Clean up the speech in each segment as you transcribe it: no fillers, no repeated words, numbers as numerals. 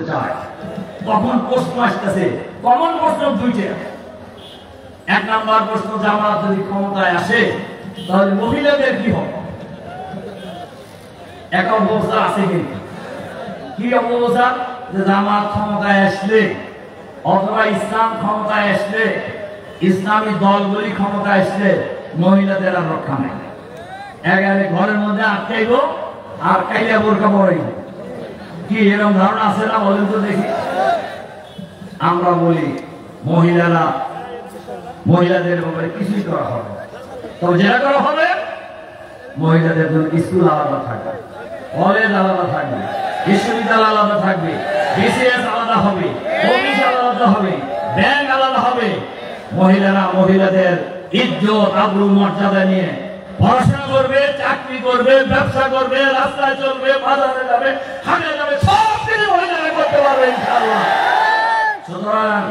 চায়, তখন প্রশ্ন আসতেছে, কমন প্রশ্ন দুইটা। এক নাম্বার প্রশ্ন, জামাত যদি ক্ষমতায় আসে তাহলে মহিলাদের কি হবে? এক অবস্থা আছে কিন্তু, কি অবস্থা? যে জামাত ক্ষমতায় আসলে অথবা ইসলাম ক্ষমতায় আসলে, ইসলামী দলগুলি ক্ষমতায় আসলে মহিলাদের আর রক্ষা নেই। একেবারে ঘরের মধ্যে আটকাইব আর কাইলা বোরকা পড়াইব। কি এরকম ধারণা আছে না? বলেন তো দেখি। আমরা বলি মহিলাদের ব্যাপারে কিছুই করা হবে, তবে যেটা করা হবে মহিলাদের জন্য স্কুল আলাদা থাকবে, কলেজ আলাদা থাকবে, বিশ্ববিদ্যালয় আলাদা থাকবে, বিসিএস আলাদা হবে, অফিস আলাদা হবে, ব্যাংক আলাদা হবে। মহিলারা মহিলাদের ইজ্জত আবরু মর্যাদা নিয়ে পড়াশোনা করবে, চাকরি করবে, ব্যবসা করবে, রাস্তায় চলবে, বাজারে যাবে, হাটে যাবে, সব কিছু মহিলারা করতে পারবে ইনশাআল্লাহ। সুতরাং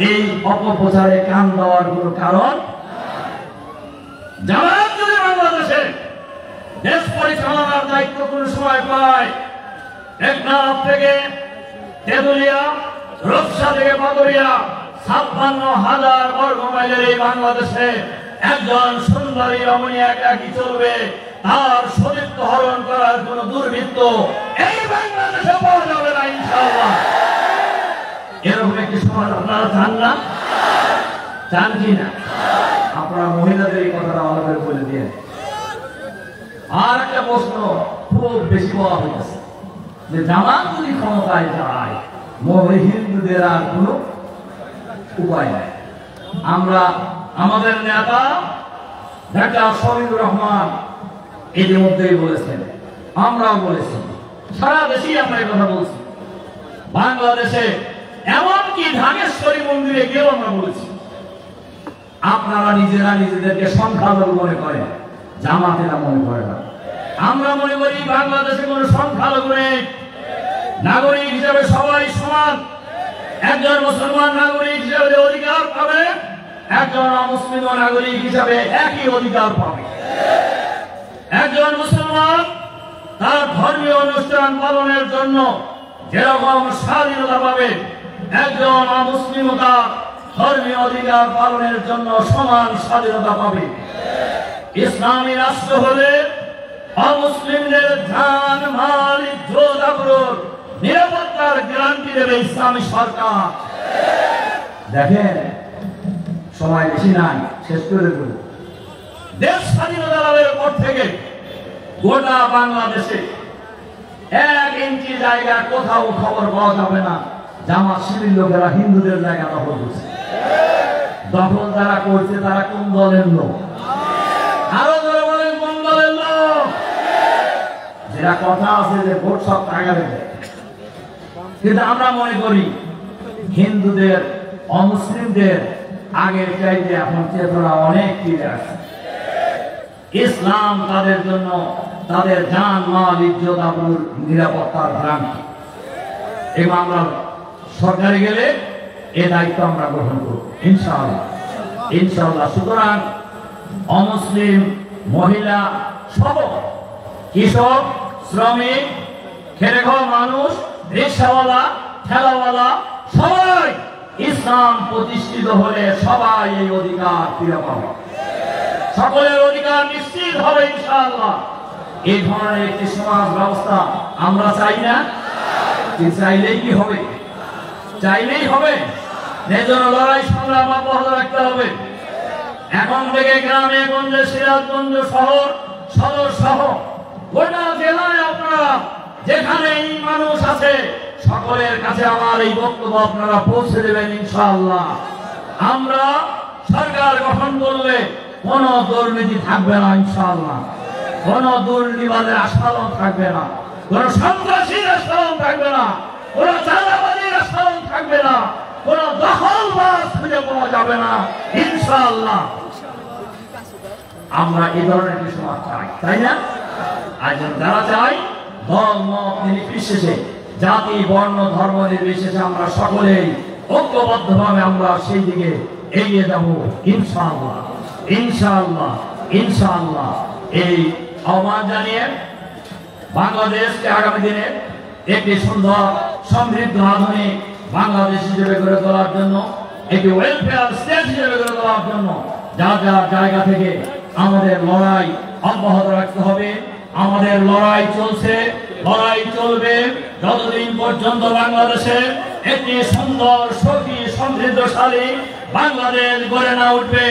এই অপপ্রচারে কান দেওয়ার কোনো কারণ। জামাত যদি বাংলাদেশে দেশ পরিচালনার দায়িত্ব কোন সময় পায়, টেকনাফ থেকে তেঁতুলিয়া, রূপসা থেকে মাদুরিয়া, ৫৬,০০০ বর্গ মাইলের এই বাংলাদেশে একজন সুন্দরী রমণী একাকী চলবে, তার সতীত্ব হরণ করার কোন দুর্বৃত্ত এই বাংলাদেশে পাওয়া যাবে না ইনশাআল্লাহ। এরকম একটি সমাজ আপনারা চান না? চান কি না? আপনারা মহিলাদের এই কথাটা আমাদের বলে দিয়ে। আর একটা প্রশ্ন খুব বেশি বলা হয়েছে যে জামাত যদি ক্ষমতায় যায় হিন্দুদের আর কোন উপায় নাই। আমরা আমাদের নেতা ডাক্তার শহীদুর রহমান ইতিমধ্যেই বলেছেন, আমরাও বলেছি, সারা দেশেই আমরা এই কথা বলছি। বাংলাদেশে এমনকি ঢাকেশ্বরী মন্দিরে গিয়েও আমরা বলেছি। আপনারা নিজেরা নিজেদেরকে সংখ্যালঘু মনে করেন, জামাতেরা মনে করে না। আমরা মনে করি বাংলাদেশে কোন সংখ্যালঘু নেই, নাগরিক হিসেবে সবাই সমান। একজন মুসলমান নাগরিক হিসেবে অধিকার পাবে, একজন অমুসলিম নাগরিক হিসেবে একই অধিকার পাবে। একজন মুসলমান তার ধর্মীয় অনুষ্ঠান পালনের জন্য যেরকম স্বাধীনতা পাবে, একজন অমুসলিম তার ধর্মীয় অধিকার পালনের জন্য সমান স্বাধীনতা পাবে। ইসলামী রাষ্ট্র হলে অমুসলিমদের জান, মাল, ইজ্জত, আবরুর নিরাপত্তার গ্যারান্টি দেবে ইসলামী সরকার। দেখেন সময় বেশি নাই, শেষ করে দেব। দেশ স্বাধীনতা লাভের পর থেকে গোটা বাংলাদেশে 1 ইঞ্চি জায়গা কোথাও খবর পাওয়া যাবে না জামাত শিবির লোকেরা হিন্দুদের জায়গা দখল করছে। দখল যারা করছে তারা কোন দলের লোক? আরো ধরে বলেন কোন দলের লোক? যেটা কথা আছে যে ভোট সব টাকা দেবে, কিন্তু আমরা মনে করি হিন্দুদের, অমুসলিমদের আগের চাইতে এখন চেতনা অনেক ফিরে আসে। ইসলাম তাদের জন্য তাদের জান, মাল, ইজ্জত, আবরুর নিরাপত্তার গ্যারান্টি। এবং আমরা সরকারে গেলে এ দায়িত্ব আমরা গ্রহণ করব ইনশাআল্লাহ, ইনশাআল্লাহ। সুতরাং অমুসলিম, মহিলা সহ কৃষক, শ্রমিক, খেটে খাওয়া মানুষ, রিক্সাওয়ালা, ঠেলাওয়ালা সবাই ইসলাম প্রতিষ্ঠিত হলে সবাই এই অধিকার ফিরে পাবে, সকলের অধিকার নিশ্চিত হবে ইনশাআল্লাহ। এই ধরনের একটি সমাজ ব্যবস্থা আমরা চাই না? চাইলেই কি হবে? চাইলেই হবে। এই জন্য লড়াই সংগ্রাম অব্যাহত রাখতে হবে। এখন থেকে গ্রামে গঞ্জে, সিরাজগঞ্জ শহর, সদর সহ গোটা জেলায় আপনারা যেখানে এই মানুষ আছে সকলের কাছে আমার এই বক্তব্য আপনারা পৌঁছে দেবেন ইনশাআল্লাহ। আমরা সরকার গঠন করলে কোন দুর্নীতি থাকবে না ইনশাআল্লাহ, কোন দুর্নীতিবাদের আস্ফালন থাকবে না, কোন সন্ত্রাসীর আস্ফালন থাকবে না, কোন চাঁদাবাজির আস্ফালন থাকবে না, কোন দখলবাজ খুঁজে পাওয়া যাবে না ইনশাআল্লাহ। আমরা এই ধরনের একটি সমাজ চাই, তাই না? আজ যারা চাই দল মত নির্বিশেষে, জাতি, বর্ণ, ধর্ম নির্বিশেষে আমরা সকলেই ঐক্যবদ্ধভাবে আমরা সেই দিকে এগিয়ে যাব ইনশাআল্লাহ, ইনশাআল্লাহ, ইনশাআল্লাহ। এই আহ্বান জানিয়ে বাংলাদেশকে আগামী দিনে একটি সুন্দর সমৃদ্ধ আধুনিক বাংলাদেশ হিসেবে গড়ে তোলার জন্য, একটি ওয়েলফেয়ার স্টেট হিসেবে গড়ে তোলার জন্য যার যার জায়গা থেকে আমাদের লড়াই অব্যাহত রাখতে হবে। আমাদের লড়াই চলছে, লড়াই চলবে যতদিন পর্যন্ত বাংলাদেশে একটি সুন্দর, সুখী, সমৃদ্ধশালী বাংলাদেশ গড়ে না উঠবে।